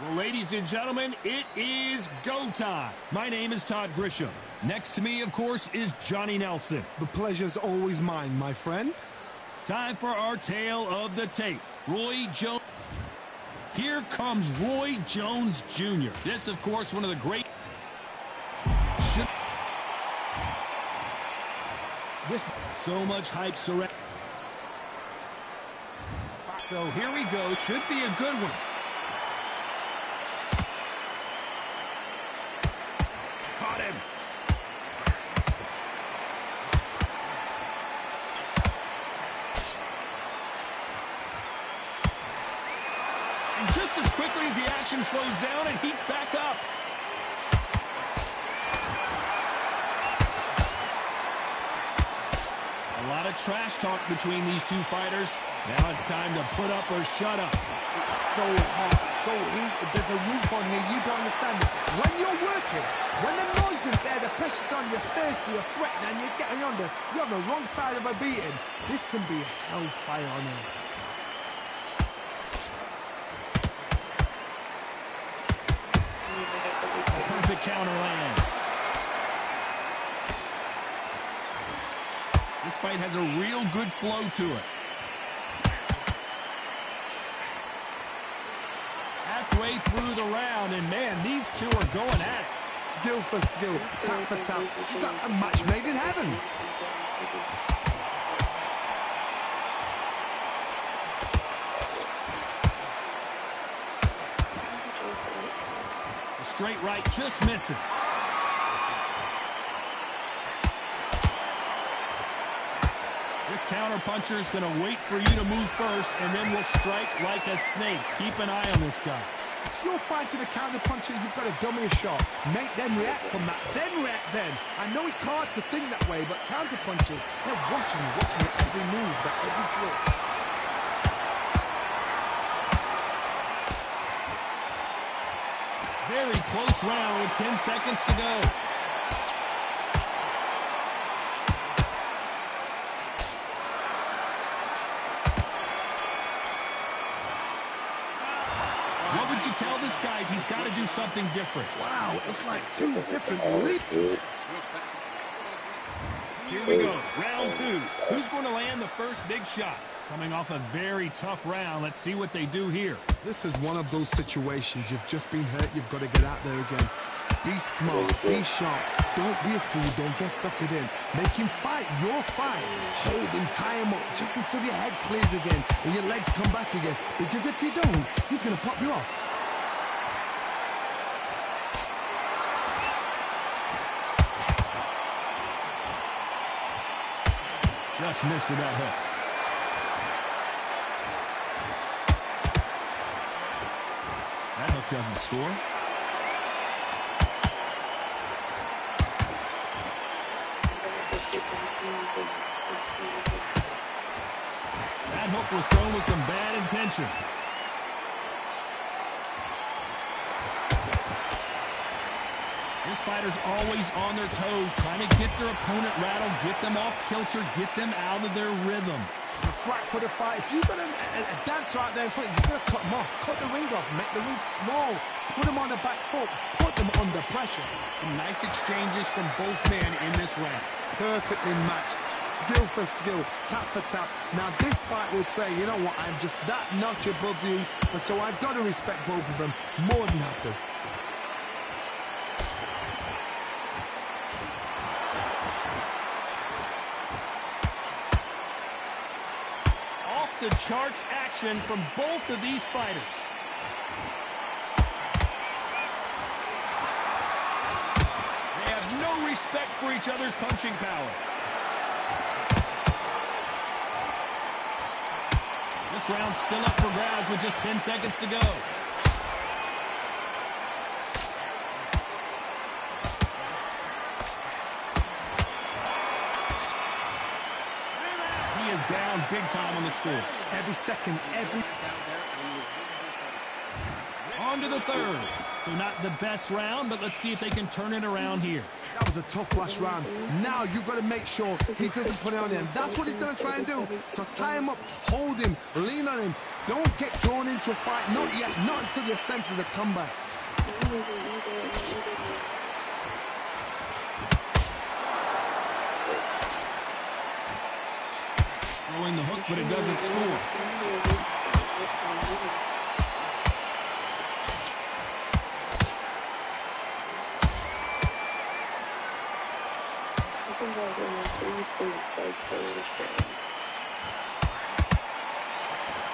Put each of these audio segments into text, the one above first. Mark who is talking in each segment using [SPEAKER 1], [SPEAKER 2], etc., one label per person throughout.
[SPEAKER 1] Well, ladies and gentlemen, it is go time. My name is Todd Grisham. Next to me, of course, is Johnny Nelson.
[SPEAKER 2] The pleasure's always mine, my friend.
[SPEAKER 1] Time for our tale of the tape. Roy Jones. Here comes Roy Jones Jr. This, of course, one of the great... So much hype surrounding. So here we go. Should be a good one. Caught him. And just as quickly as the action slows down, it heats back up. A lot of trash talk between these two fighters. Now it's time to put up or shut up.
[SPEAKER 2] It's so hot, so heated. There's a roof on here. You don't understand it. When you're working, when the noise is there, the pressure's on, you're thirsty, you're sweating, and you're getting under. You're on the wrong side of a beating. This can be hellfire on here.
[SPEAKER 1] Perfect counter lands. This fight has a real good flow to it. Halfway through the round, and man, these two are going at it.
[SPEAKER 2] Skill for skill, tap for tap. It's like a match made in heaven.
[SPEAKER 1] The straight right just misses. This counter-puncher is going to wait for you to move first, and then will strike like a snake. Keep an eye on this guy.
[SPEAKER 2] If you're fighting a counter-puncher, you've got to dummy a shot. Make them react from that, then react then. I know it's hard to think that way, but counter-punchers, they're watching your every move, that every twitch.
[SPEAKER 1] Very close round with 10 seconds to go. What would you tell this guy? He's got to do something different.
[SPEAKER 2] Wow, it's like two different leaps.
[SPEAKER 1] Here we go, round two. Who's going to land the first big shot? Coming off a very tough round. Let's see what they do here.
[SPEAKER 2] This is one of those situations. You've just been hurt. You've got to get out there again. Be smart. Be sharp. Don't be a fool. Don't get suckered in. Make him fight your fight. Hold him. Tie him up just until your head clears again and your legs come back again. Because if you don't, he's going to pop you off.
[SPEAKER 1] Just missed with that hook. That hook doesn't score. That hook was thrown with some bad intentions. This fighter's always on their toes, trying to get their opponent rattled, get them off kilter, get them out of their rhythm.
[SPEAKER 2] The flat for the fight. If you've got a dancer out there in front, you've got to cut them off. Cut the ring off. Make the ring small. Put them on the back foot. Put them under pressure.
[SPEAKER 1] Some nice exchanges from both men in this round.
[SPEAKER 2] Perfectly matched. Skill for skill. Tap for tap. Now this fight will say, you know what, I'm just that notch above you. And so I've got to respect both of them. More than happy.
[SPEAKER 1] The charts action from both of these fighters. They have no respect for each other's punching power. This round's still up for grabs with just 10 seconds to go. Down big time on the scores.
[SPEAKER 2] Every second, every...
[SPEAKER 1] On to the third. So not the best round, but let's see if they can turn it around here.
[SPEAKER 2] That was a tough last round. Now you've got to make sure he doesn't put it on him. That's what he's going to try and do. So tie him up, hold him, lean on him, Don't get drawn into a fight. Not yet. Not until your senses have come back.
[SPEAKER 1] Throwing the hook, but it doesn't score.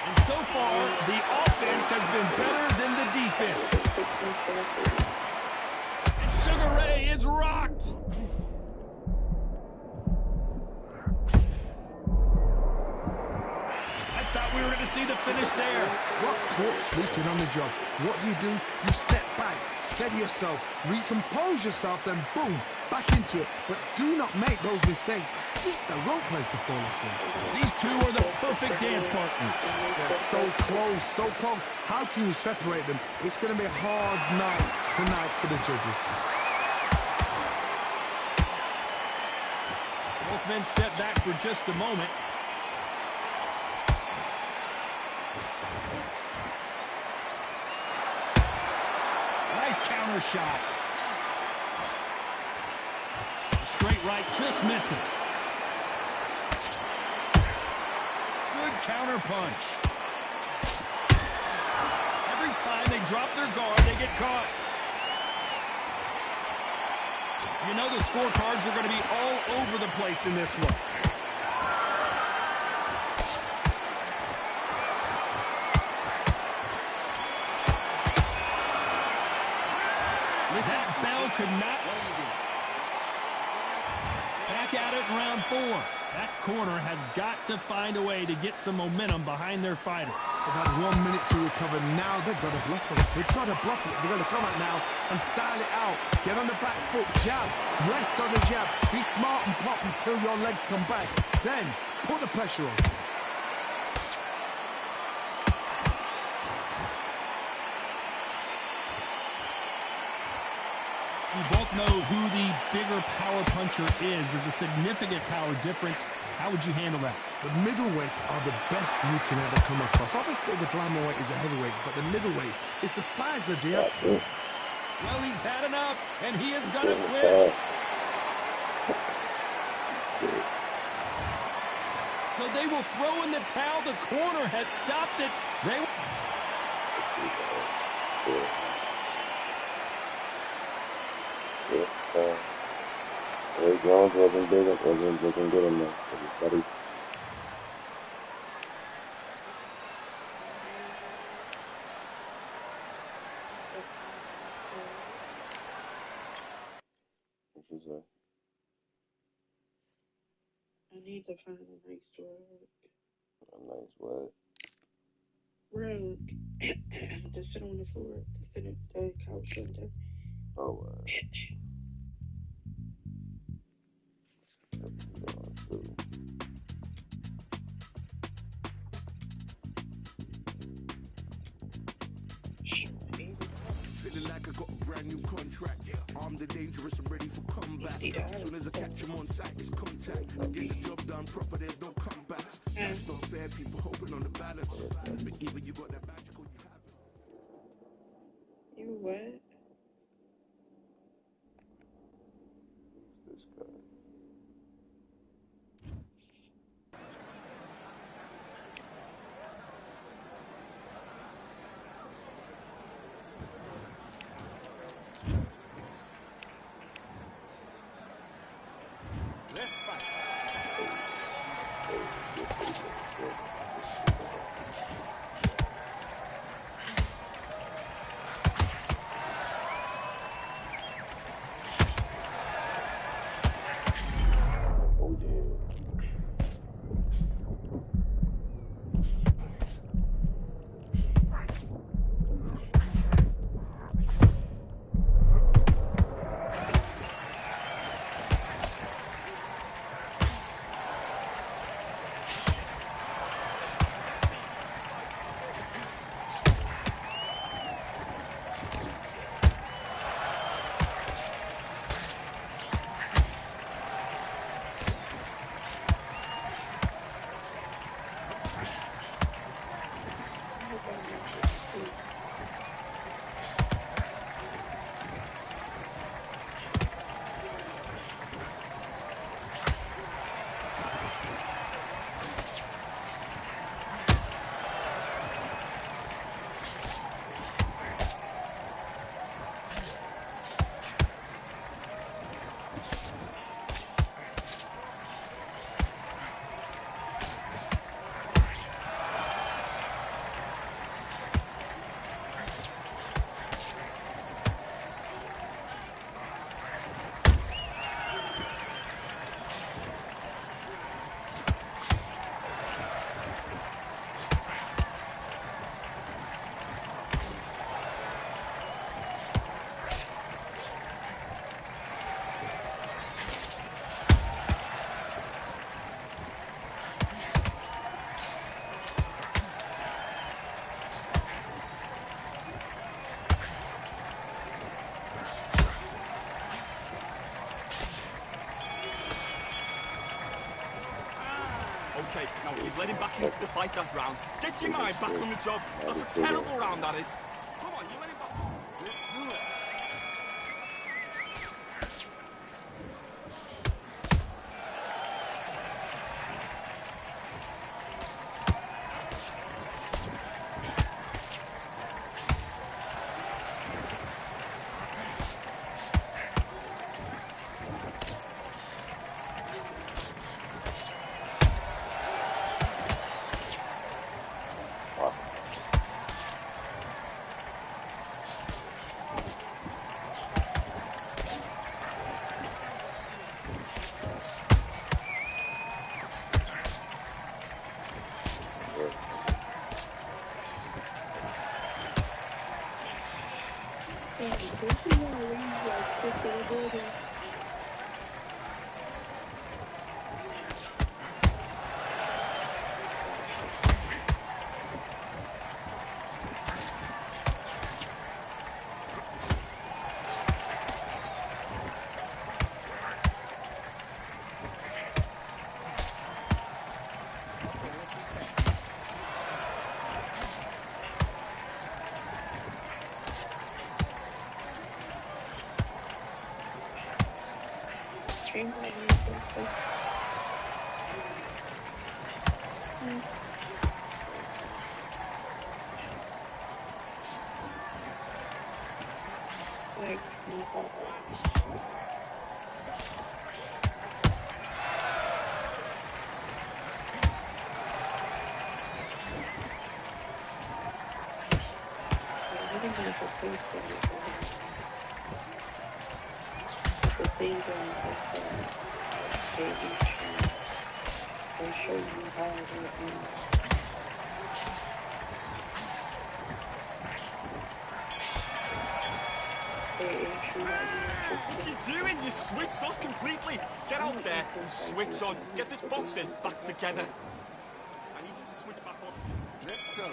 [SPEAKER 1] And so far, the offense has been better than the defense. And Sugar Ray is rocked. I thought we were going to see the finish there.
[SPEAKER 2] What caught sleeping on the job? What do? You step back, steady yourself, recompose yourself, then boom, back into it. But do not make those mistakes. This is the wrong place to fall asleep.
[SPEAKER 1] These two are the perfect dance partners.
[SPEAKER 2] They're so close, so close. How can you separate them? It's going to be a hard night tonight for the judges.
[SPEAKER 1] Both men step back for just a moment. Nice counter shot. Straight right just misses. Good counter punch. Every time they drop their guard, they get caught. You know the scorecards are going to be all over the place in this one. That bell could not... Back at it in round 4. That corner has got to find a way to get some momentum behind their fighter.
[SPEAKER 2] They've had 1 minute to recover. Now they've got to bluff it. They've got to bluff it. They've got to come out now and style it out. Get on the back foot, jab, rest on the jab. Be smart and pop until your legs come back. Then put the pressure on.
[SPEAKER 1] You both know who the bigger power puncher is. There's a significant power difference. How would you handle that?
[SPEAKER 2] The middleweights are the best you can ever come across. Obviously, the glamour weight is a heavyweight, but the middleweight is the size of the deal.
[SPEAKER 1] Well, he's had enough, and he is going to quit. So they will throw in the towel. The corner has stopped it. They...
[SPEAKER 3] Jones wasn't good enough. Everybody. What you say?
[SPEAKER 4] I need to find a nice rug.
[SPEAKER 3] A nice what?
[SPEAKER 4] Rug. To sit on the floor. To sit on the couch and to...
[SPEAKER 3] Oh,
[SPEAKER 2] Feeling like I got a brand new contract. Armed and dangerous, I'm ready for combat. As soon as I catch him on sight, it's contact. I get the job done proper, there's no comebacks. It's not fair, people hoping on the balance. But even you got that magical, you have it.
[SPEAKER 4] You what?
[SPEAKER 3] this guy.
[SPEAKER 5] Let him back into the fight that round. Get your mind back on the job. That's a terrible round, that is. Come on, you let him back.
[SPEAKER 2] Let's do it.
[SPEAKER 5] What are you doing? You switched off completely. Get out there, switch on, get this boxing back together. I need you to switch back on.
[SPEAKER 2] Let's go.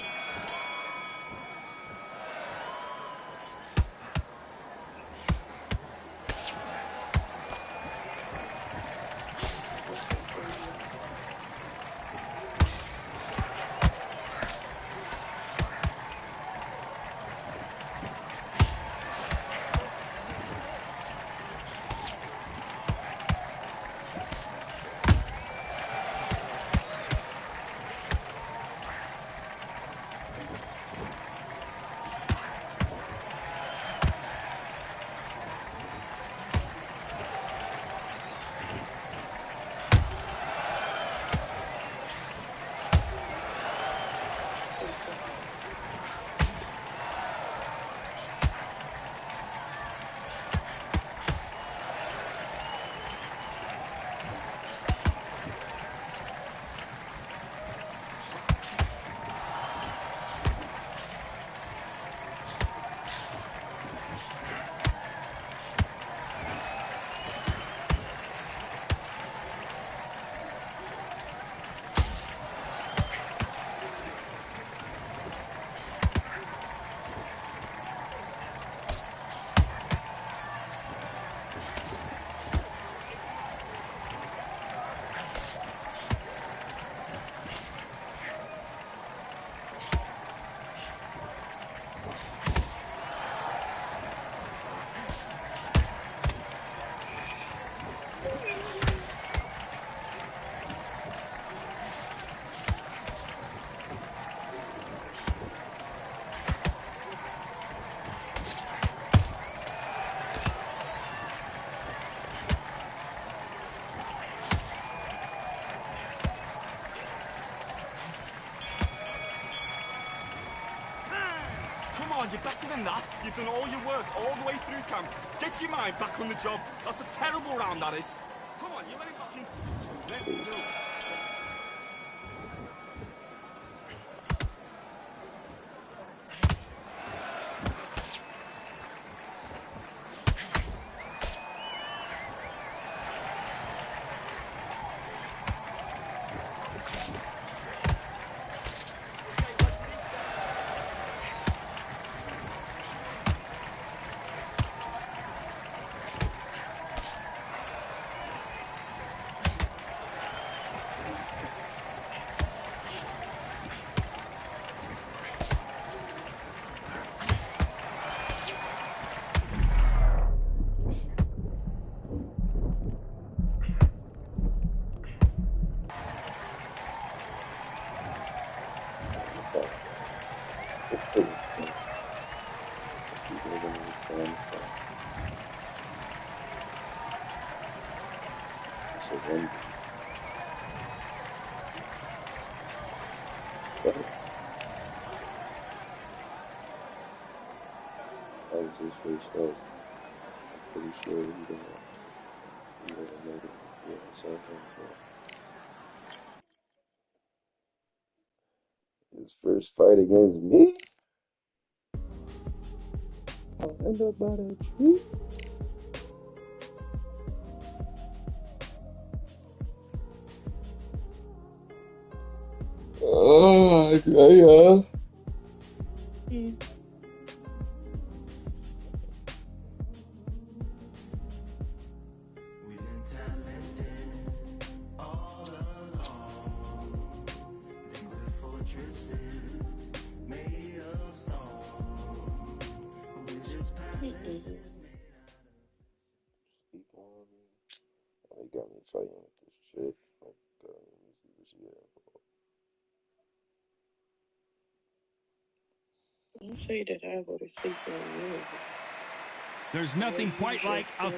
[SPEAKER 5] You're better than that. You've done all your work all the way through camp. Get your mind back on the job. That's a terrible round, that is. Come on, you let him back in. Let's do it.
[SPEAKER 3] It's a wonder. That was his first fight. I'm pretty sure he didn't make it. Yeah, something. His first fight against me? I'll end up by that tree. Oh, yeah. He got me fighting with this chick. Let me see what she had.
[SPEAKER 4] Don't say that I go to sleep early.
[SPEAKER 1] There's nothing quite like a...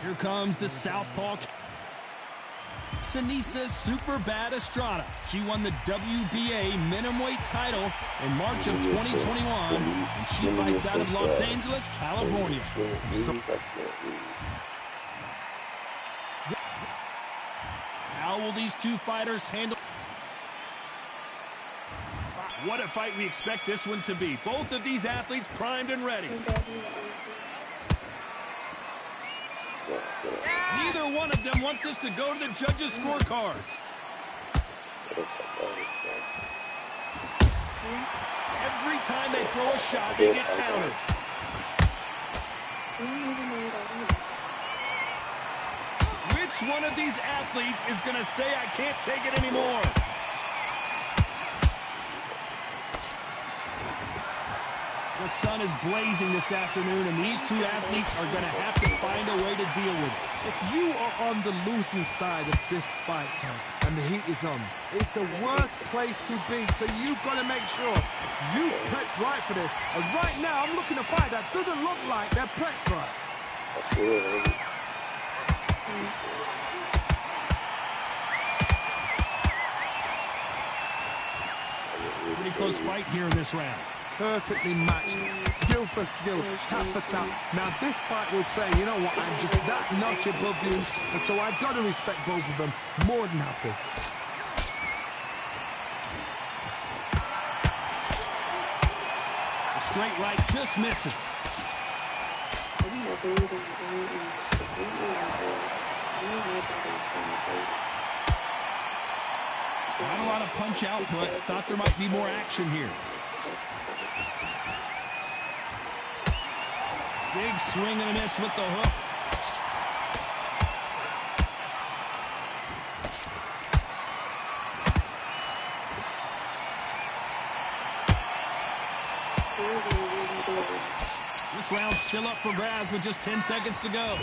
[SPEAKER 1] Here comes the southpaw. Sinisa Super Bad Estrada. She won the WBA minimum title in March of 2021, and she fights out of Los Angeles, California. How will these two fighters handle... What a fight we expect this one to be. Both of these athletes primed and ready. Neither one of them want this to go to the judges' scorecards. Every time they throw a shot, they get countered. Which one of these athletes is going to say, I can't take it anymore? The sun is blazing this afternoon, and these two athletes are going to have to find a way to deal with it.
[SPEAKER 2] If you are on the losing side of this fight, Tank, and the heat is on, it's the worst place to be, so you've got to make sure you prepped right for this. And right now, I'm looking to fight that doesn't look like they're prepped right.
[SPEAKER 3] That's real,
[SPEAKER 1] Pretty close fight here in this round.
[SPEAKER 2] Perfectly matched, skill for skill, tap for tap. Now this fight will say, you know what, I'm just that notch above you, and so I've got to respect both of them more than happy.
[SPEAKER 1] The straight right just misses. Not a lot of punch output. Thought there might be more action here. Big swing and a miss with the hook. This round's still up for grabs with just 10 seconds to go.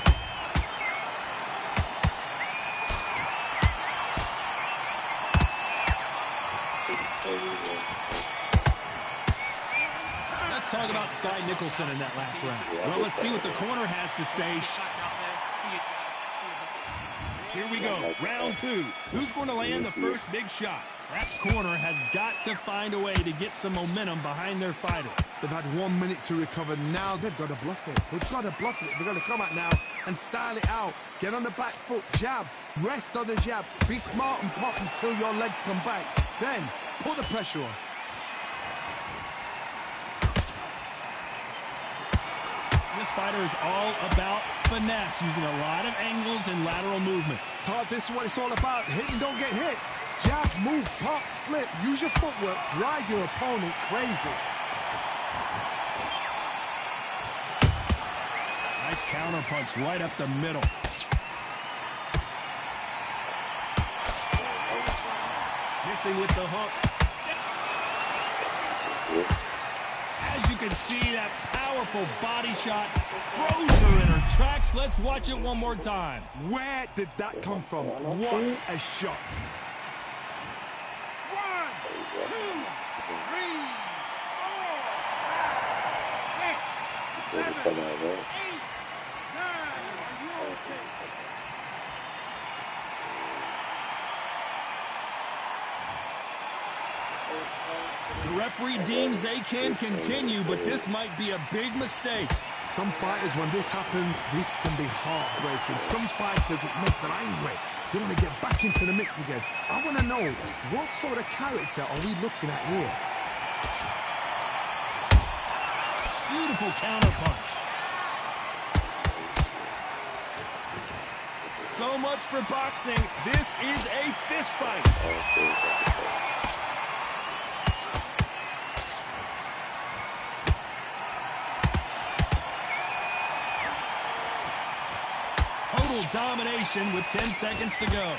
[SPEAKER 1] Let's talk about Sky Nicholson in that last round. Well, let's see what the corner has to say. Here we go, round two. Who's going to land the first big shot? That corner has got to find a way to get some momentum behind their fighter.
[SPEAKER 2] They've had 1 minute to recover. Now they've got to bluff it. They've got to bluff it. They've got to come out now and style it out. Get on the back foot, jab, rest on the jab. Be smart and pop until your legs come back. Then put the pressure on.
[SPEAKER 1] This fighter is all about finesse, using a lot of angles and lateral movement.
[SPEAKER 2] Todd, this is what it's all about. Hit and don't get hit. Jab, move, pop, slip. Use your footwork. Drive your opponent crazy.
[SPEAKER 1] Nice counter punch right up the middle. Missing with the hook. As you can see, that powerful body shot froze her in her tracks. Let's watch it one more time.
[SPEAKER 2] Where did that come from? What a shot. 1, 2, 3, 4.
[SPEAKER 3] Really come out, right?
[SPEAKER 1] The referee deems they can continue, but this might be a big mistake.
[SPEAKER 2] Some fighters, when this happens, this can be heartbreaking. Some fighters, it makes them angry. They want to get back into the mix again. I want to know, what sort of character are we looking at here?
[SPEAKER 1] Beautiful counterpunch. So much for boxing. This is a fist fight. Total domination with 10 seconds to go.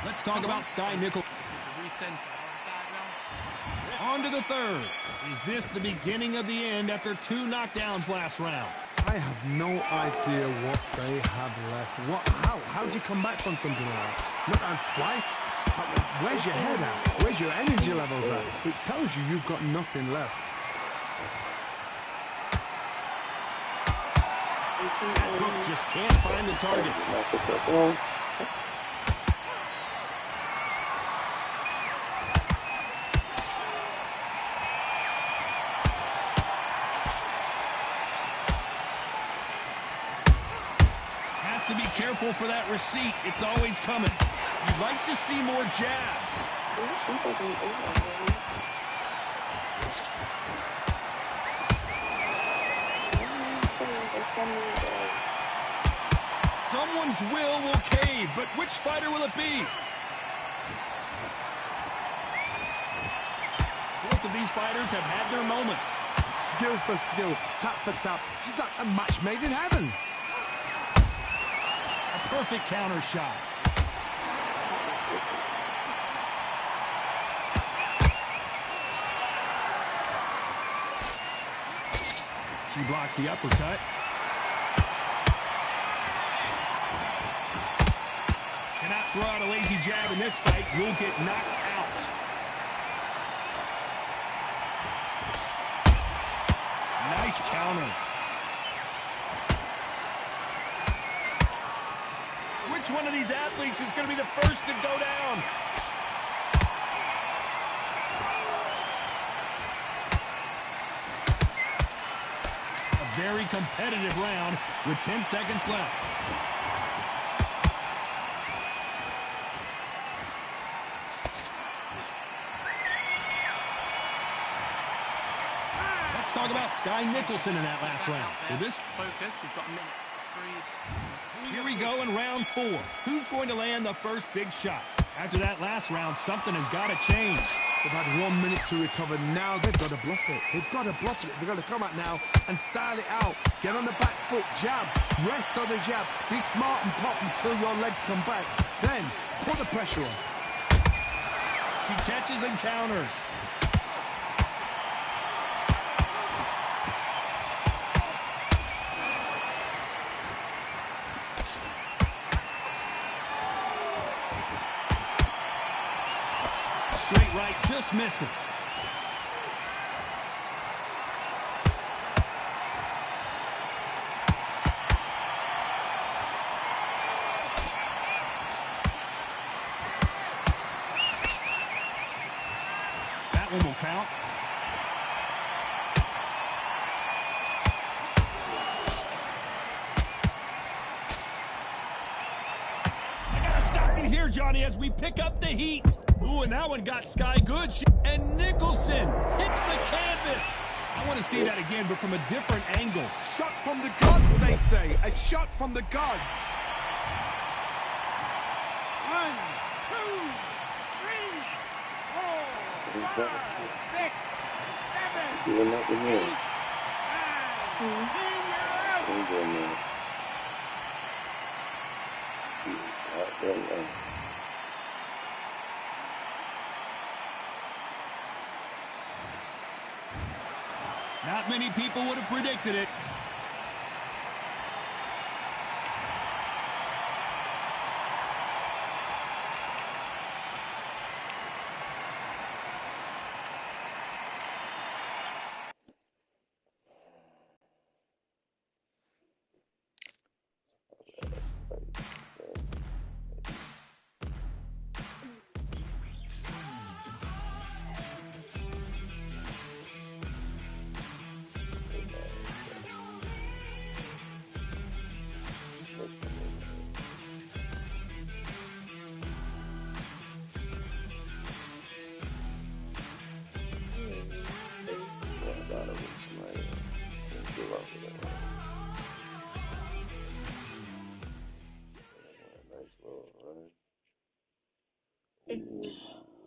[SPEAKER 1] Let's talk about Sky Nickel. On to the third. Is this the beginning of the end after 2 knockdowns last round?
[SPEAKER 2] I have no idea what they have left. How do you come back from something like that? Knock down twice? Where's your head at? Where's your energy levels at? It tells you you've got nothing left.
[SPEAKER 1] Hook just can't find the target. Has to be careful for that receipt. It's always coming. You'd like to see more jabs. Someone's will cave, but which fighter will it be? Both of these fighters have had their moments.
[SPEAKER 2] Skill for skill, tap for tap. She's like a match made in heaven.
[SPEAKER 1] A perfect counter shot. She blocks the uppercut. Cannot throw out a lazy jab in this fight. You'll get knocked out. Nice counter. Which one of these athletes is going to be the first to go down? A very competitive round with 10 seconds left. Let's talk about Sky Nicholson in that last round. For this
[SPEAKER 6] focus, we've got a minute.
[SPEAKER 1] Here we go in round 4. Who's going to land the first big shot? After that last round, something has got to change.
[SPEAKER 2] They've had 1 minute to recover. Now they've got to bluff it. They've got to bluff it. They've got to come out now and style it out. Get on the back foot, jab, rest on the jab. Be smart and pop until your legs come back. Then put the pressure on.
[SPEAKER 1] She catches and counters. Straight right just misses. That one will count. I gotta stop you here, Johnny, as we pick up the heat. Ooh, and that one got Sky good. And Nicholson hits the canvas. I want to see that again, but from a different angle.
[SPEAKER 2] Shot from the gods, they say. A shot from the gods.
[SPEAKER 6] 1, 2, 3, 4, 5, 6, 7, 8, 9, 10, you're out.
[SPEAKER 1] Not many people would have predicted it.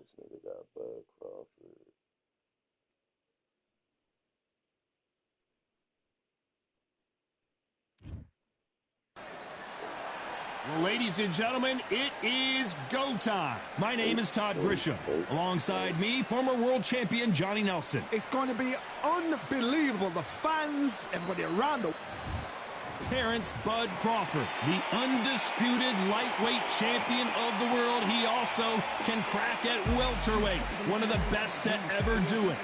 [SPEAKER 3] This nigga got Bud Crawford.
[SPEAKER 1] Well, ladies and gentlemen, it is go time. My name is Todd Grisham. Alongside me, former world champion Johnny Nelson.
[SPEAKER 2] It's going to be unbelievable. The fans, everybody around the...
[SPEAKER 1] Terrence Bud Crawford, the undisputed lightweight champion of the world. He also can crack at welterweight, one of the best to ever do it.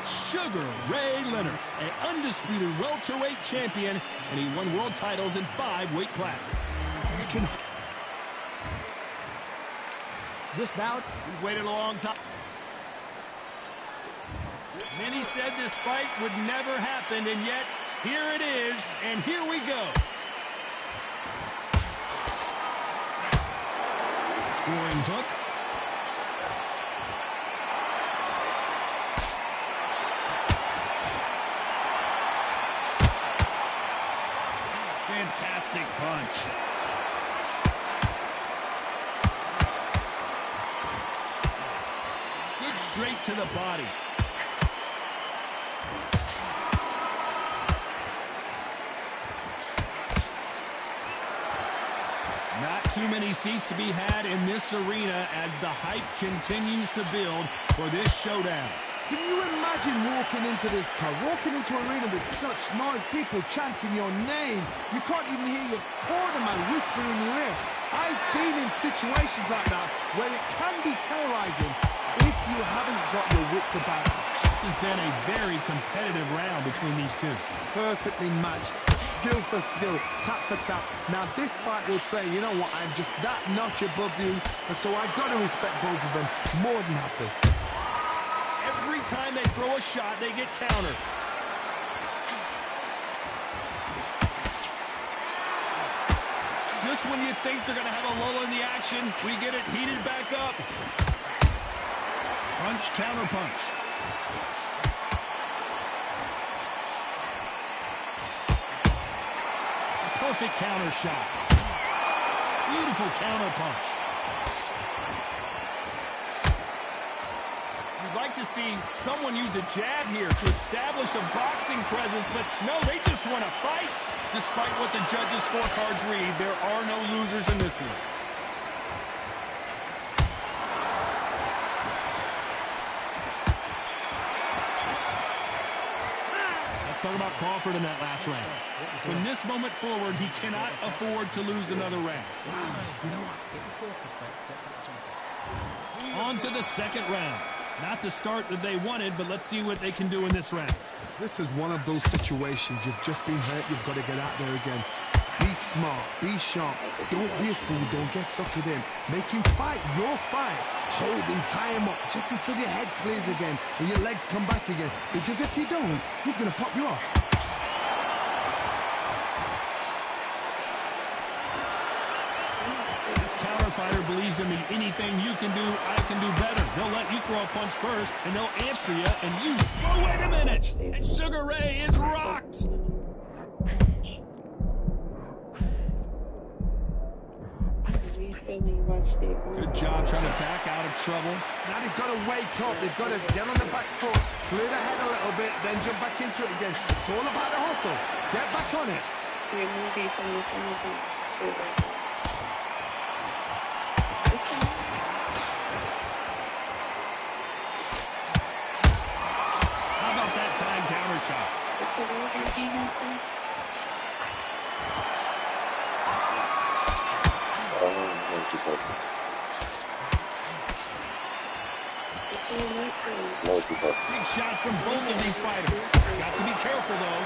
[SPEAKER 1] Sugar Ray Leonard, an undisputed welterweight champion, and he won world titles in 5 weight classes.
[SPEAKER 7] This bout,
[SPEAKER 1] we waited a long time. Many said this fight would never happen, and yet here it is, and here we go. Scoring hook. Fantastic punch. Good straight to the body. Not too many seats to be had in this arena as the hype continues to build for this showdown.
[SPEAKER 2] Can you imagine walking into this town, walking into an arena with such noise, people chanting your name? You can't even hear your cornerman whisper in your ear. I've been in situations like that where it can be terrorizing if you haven't got your wits about you.
[SPEAKER 1] This has been a very competitive round between these two.
[SPEAKER 2] Perfectly matched, skill for skill, tap for tap. Now this fight will say, you know what, I'm just that notch above you, and so I've got to respect both of them more than happy.
[SPEAKER 1] Every time they throw a shot, they get countered. Just when you think they're going to have a lull in the action, we get it heated back up. Punch, counter punch. A perfect counter shot. Beautiful counter punch. You'd like to see someone use a jab here to establish a boxing presence, but no, they just want to fight. Despite what the judges' scorecards read, there are no losers in this one. Let's talk about Crawford in that last round. From this moment forward, he cannot afford to lose another round.
[SPEAKER 2] You know what?
[SPEAKER 1] On to the second round. Not the start that they wanted, but let's see what they can do in this round.
[SPEAKER 2] This is one of those situations. You've just been hurt. You've got to get out there again. Be smart. Be sharp. Don't be a fool. Don't get suckered in. Make him fight your fight. Hold him, tie him up, just until your head clears again and your legs come back again. Because if you don't, he's going to pop you off.
[SPEAKER 1] Fighter believes in me. Anything you can do, I can do better. They'll let you throw a punch first, and they'll answer you and use. Oh, wait a minute! And Sugar Ray is rocked. Good job trying to back out of trouble.
[SPEAKER 2] Now they've got to wake up. They've got to get on the back foot, clear the head a little bit, then jump back into it again. It's all about the hustle. Get back on it.
[SPEAKER 1] Shot. Big shots from both of these fighters. Got to be careful, though.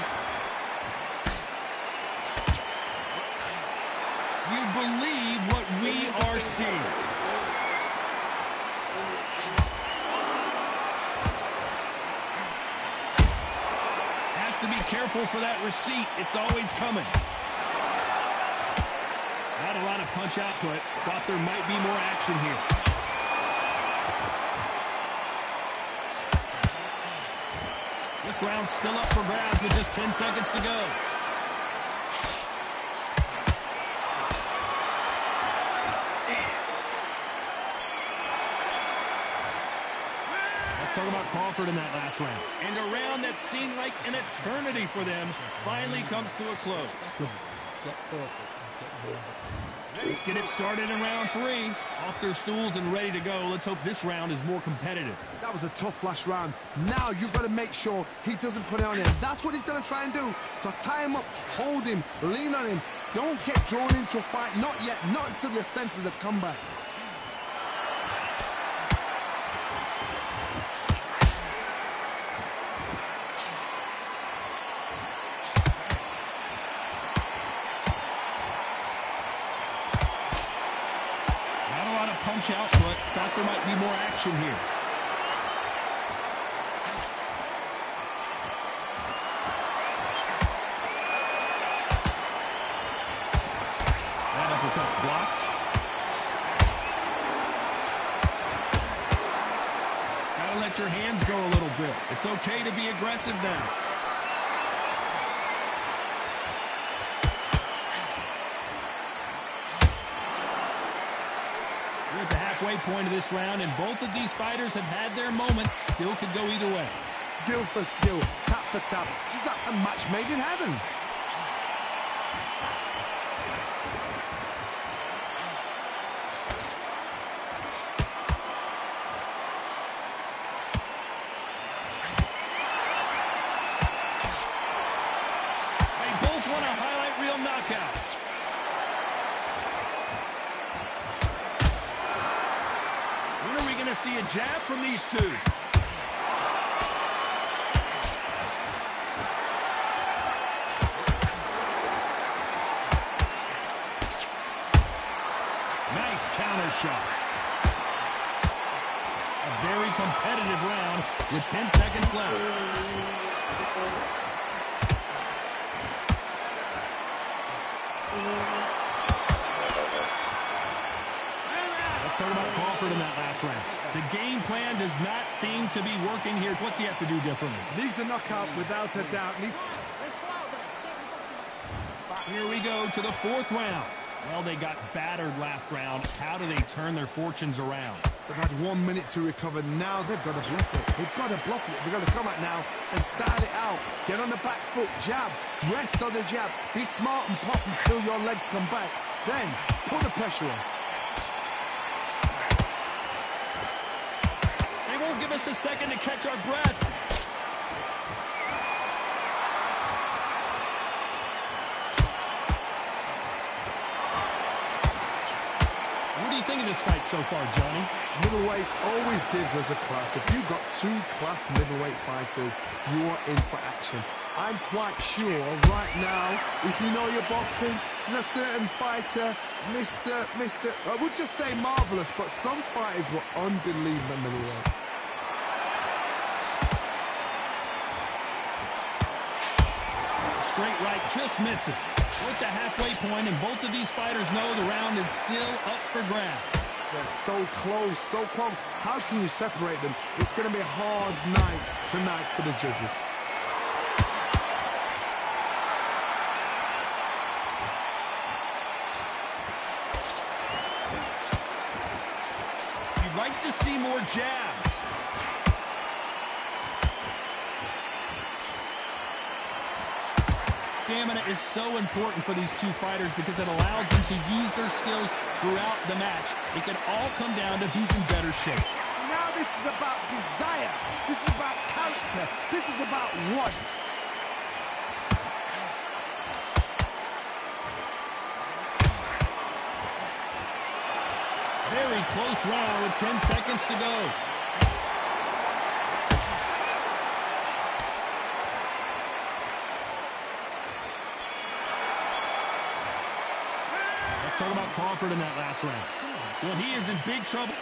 [SPEAKER 1] Do you believe what we are seeing? To be careful for that receipt. It's always coming. Not a lot of punch output. Thought there might be more action here. This round's still up for grabs with just 10 seconds to go. talk about Crawford in that last round. And a round that seemed like an eternity for them finally comes to a close.
[SPEAKER 7] Get focused.
[SPEAKER 1] Let's get it started in round 3. Off their stools and ready to go. Let's hope this round is more competitive.
[SPEAKER 2] That was a tough last round. Now you've got to make sure he doesn't put it on him. That's what he's going to try and do. So tie him up, hold him, lean on him. Don't get drawn into a fight. Not yet. Not until your senses have come back.
[SPEAKER 1] Punch out, but thought there might be more action here. That uppercut's blocked. Gotta let your hands go a little bit. It's okay to be aggressive now. At the halfway point of this round, and both of these fighters have had their moments. Still could go either way.
[SPEAKER 2] Skill for skill, tap for tap. Just like a match made in heaven.
[SPEAKER 1] They both want a highlight reel knockout. When are we going to see a jab from these two? Nice counter shot. A very competitive round with 10 seconds left. Let's talk about Crawford in that last round. The game plan does not seem to be working here. What's he have to do differently?
[SPEAKER 2] Needs a knockout without a doubt.
[SPEAKER 1] Here we go to the 4th round. Well, they got battered last round. How do they turn their fortunes around?
[SPEAKER 2] They've had 1 minute to recover. Now they've got to bluff it. They've got to bluff it. They've got to come out now and style it out. Get on the back foot, jab, rest on the jab. Be smart and pop until your legs come back. Then put the pressure on.
[SPEAKER 1] They won't give us a second to catch our breath. What do you think of this fight so far, Johnny?
[SPEAKER 2] Middleweights always gives us a class. If you've got 2 class middleweight fighters, you are in for action. I'm quite sure right now, if you know your boxing, there's a certain fighter, I would just say marvelous, but some fighters were unbelievable middleweight.
[SPEAKER 1] Straight right just misses. We're at the halfway point, and both of these fighters know the round is still up for grabs.
[SPEAKER 2] They're so close, so close. How can you separate them? It's going to be a hard night tonight for the judges.
[SPEAKER 1] You'd like to see more jabs. Stamina is so important for these two fighters because it allows them to use their skills throughout the match. It can all come down to who's in better shape.
[SPEAKER 2] Now this is about desire. This is about character. This is about want.
[SPEAKER 1] Very close round with 10 seconds to go. Let's talk about Crawford in that last round. Well, he is in big trouble.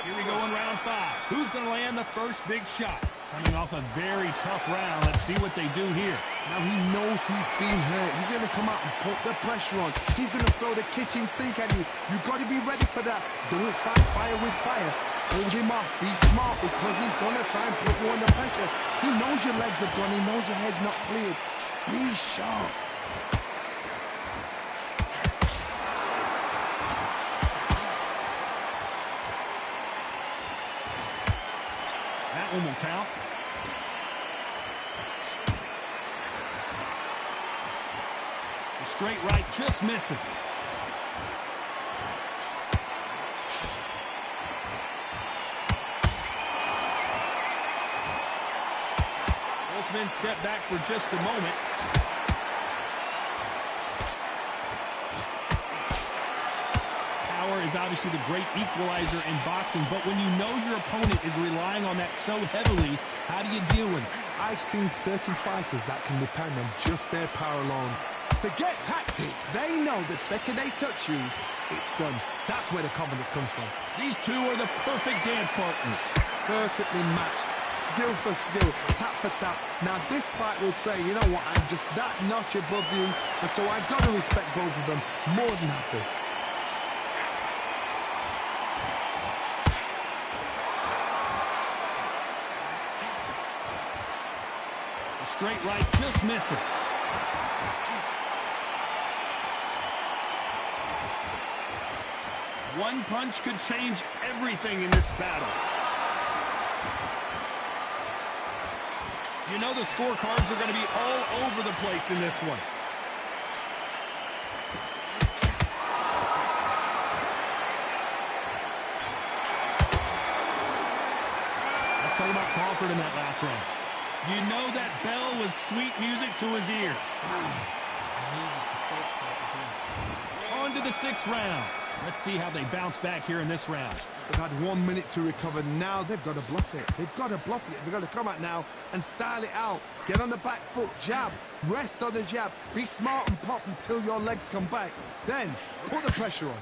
[SPEAKER 1] Here we go in round 5. Who's going to land the first big shot? Coming off a very tough round. Let's see what they do here.
[SPEAKER 2] Now he knows he's been hurt. He's going to come out and put the pressure on. He's going to throw the kitchen sink at you. You've got to be ready for that. Don't fight fire with fire. Hold him off. Be smart because he's going to try and put you under pressure. He knows your legs are gone. He knows your head's not cleared. Be sharp.
[SPEAKER 1] Straight right just misses. Both men step back for just a moment. Power is obviously the great equalizer in boxing, but when you know your opponent is relying on that so heavily, how do you deal with it?
[SPEAKER 2] I've seen certain fighters that can depend on just their power alone. Forget tactics. They know the second they touch you, it's done. That's where the confidence comes from.
[SPEAKER 1] These two are the perfect dance partners.
[SPEAKER 2] Perfectly matched. Skill for skill, tap for tap. Now this fight will say, you know what, I'm just that notch above you, and so I've got to respect both of them more than happy.
[SPEAKER 1] The straight right just misses. One punch could change everything in this battle. You know the scorecards are going to be all over the place in this one. Let's talk about Crawford in that last round. You know that bell was sweet music to his ears. On to the 6th round. Let's see how they bounce back here in this round.
[SPEAKER 2] They've had 1 minute to recover. Now they've got to bluff it. They've got to bluff it. They've got to come out now and style it out. Get on the back foot, jab, rest on the jab. Be smart and pop until your legs come back. Then put the pressure on.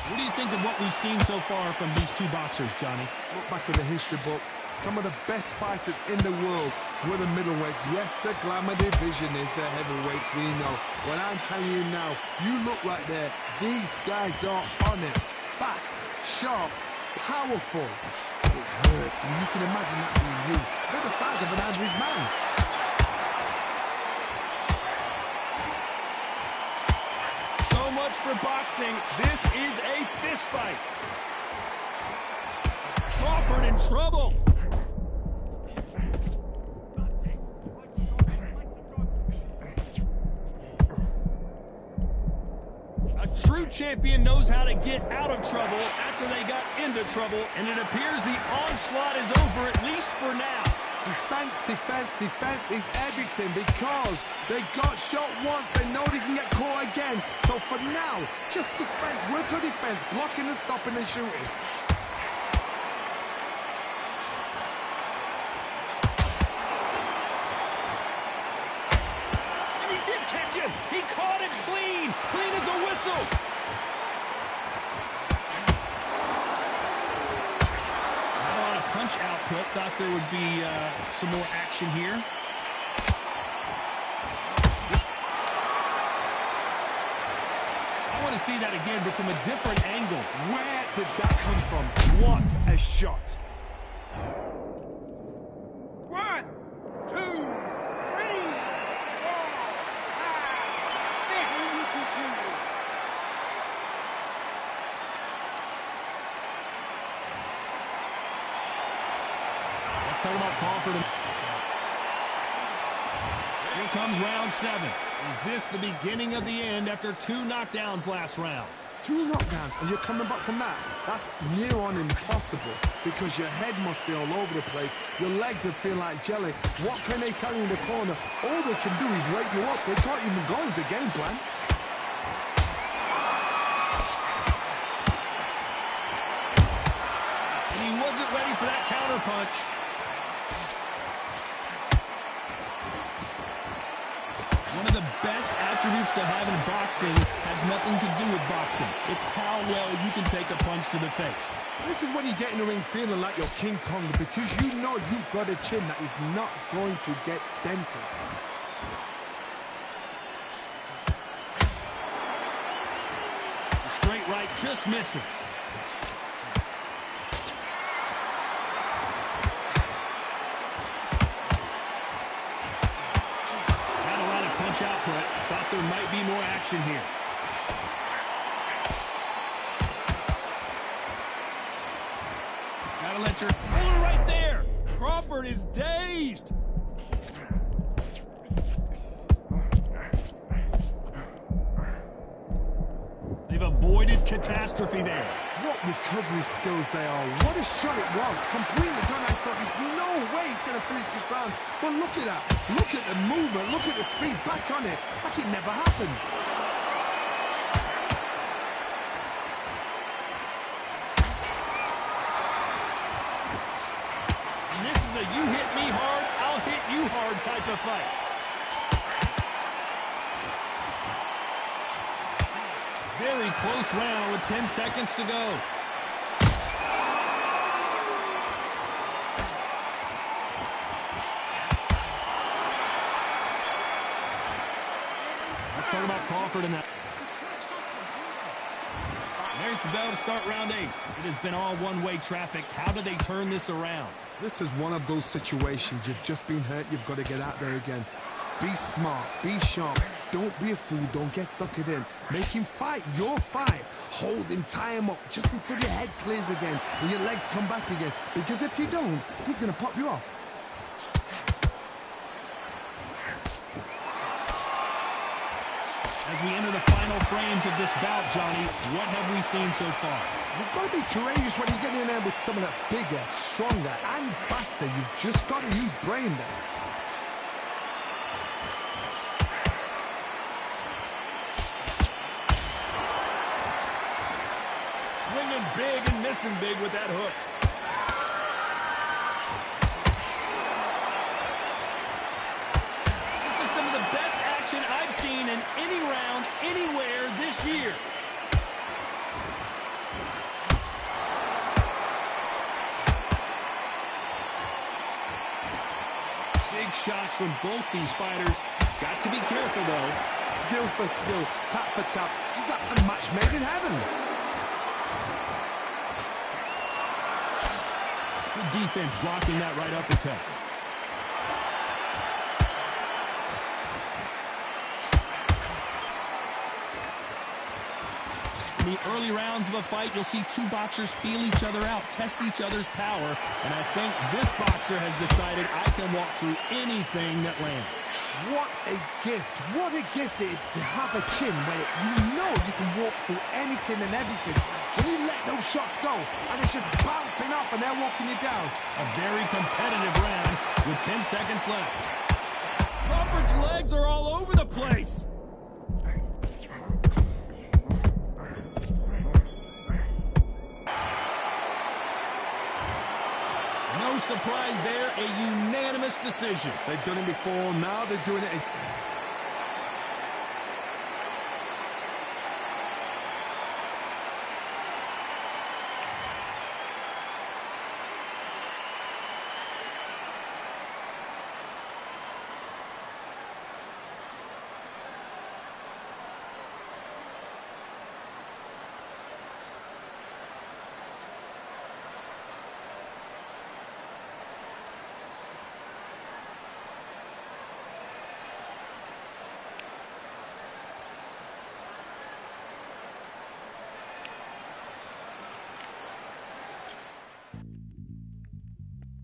[SPEAKER 1] What do you think of what we've seen so far from these two boxers, Johnny?
[SPEAKER 2] Look back at the history books. Some of the best fighters in the world were the middleweights. Yes, the glamour division is the heavyweights, we know. But I'm telling you now, you look right there, these guys are on it. Fast, sharp, powerful. It hurts, and you can imagine that being you. They're the size of an average man.
[SPEAKER 1] So much for boxing. This is a fist fight. Crawford in trouble. A true champion knows how to get out of trouble after they got into trouble, and it appears the onslaught is over, at least for now.
[SPEAKER 2] Defense, defense, defense is everything because they got shot once, they know they can get caught again. So for now, just defense, work on defense, blocking and stopping and shooting.
[SPEAKER 1] And he did catch him. He caught it clean. Clean as a whistle. Punch output. Thought there would be some more action here. I want to see that again, but from a different angle.
[SPEAKER 2] Where did that come from? What a shot.
[SPEAKER 6] 1, 2, 3, 4, 5, 6.
[SPEAKER 1] Talking about Crawford. Here comes round 7. Is this the beginning of the end after 2 knockdowns last round?
[SPEAKER 2] 2 knockdowns, and you're coming back from that. That's near on impossible because your head must be all over the place. Your legs will feel like jelly. What can they tell you in the corner? All they can do is wake you up. They can't even go into game plan.
[SPEAKER 1] And he wasn't ready for that counter punch. One of the best attributes to have in boxing has nothing to do with boxing. It's how well you can take a punch to the face.
[SPEAKER 2] This is when you get in the ring feeling like you're King Kong because you know you've got a chin that is not going to get dented.
[SPEAKER 1] The straight right just misses. Output. Thought there might be more action here. Gotta let your... right there. Crawford is dazed. They've avoided catastrophe there.
[SPEAKER 2] What recovery skills they are. What a shot it was. Completely gone. I thought there's no way he's going to finish this round. But look at that. Look at the movement. Look at the speed. Back on it. Like it never happened.
[SPEAKER 1] And this is a you hit me hard, I'll hit you hard type of fight. Very close round with 10 seconds to go. Let's talk about Crawford in that. There's the bell to start round 8. It has been all one-way traffic. How do they turn this around?
[SPEAKER 2] This is one of those situations. You've just been hurt. You've got to get out there again. Be smart. Be sharp. Don't be a fool. Don't get suckered in. Make him fight your fight. Hold him, tie him up, just until your head clears again and your legs come back again. Because if you don't, he's going to pop you off.
[SPEAKER 1] As we enter the final frames of this bout, Johnny, what have we seen so far?
[SPEAKER 2] You've got to be courageous when you get in there with someone that's bigger, stronger, and faster. You've just got to use brain there.
[SPEAKER 1] Swinging big and missing big with that hook. This is some of the best action I've seen in any round, anywhere this year. Big shots from both these fighters. Got to be careful, though.
[SPEAKER 2] Skill for skill, tap for tap. Just like a match made in heaven.
[SPEAKER 1] Good defense blocking that right uppercut. In the early rounds of a fight, you'll see two boxers feel each other out, test each other's power, and I think this boxer has decided I can walk through anything that lands.
[SPEAKER 2] What a gift. What a gift it is to have a chin where you know you can walk through anything and everything. When you let those shots go and it's just bouncing up and they're walking you down.
[SPEAKER 1] A very competitive round with 10 seconds left. Crawford's legs are all over the place. No surprise there, a unanimous decision.
[SPEAKER 2] They've done it before, now they're doing it again.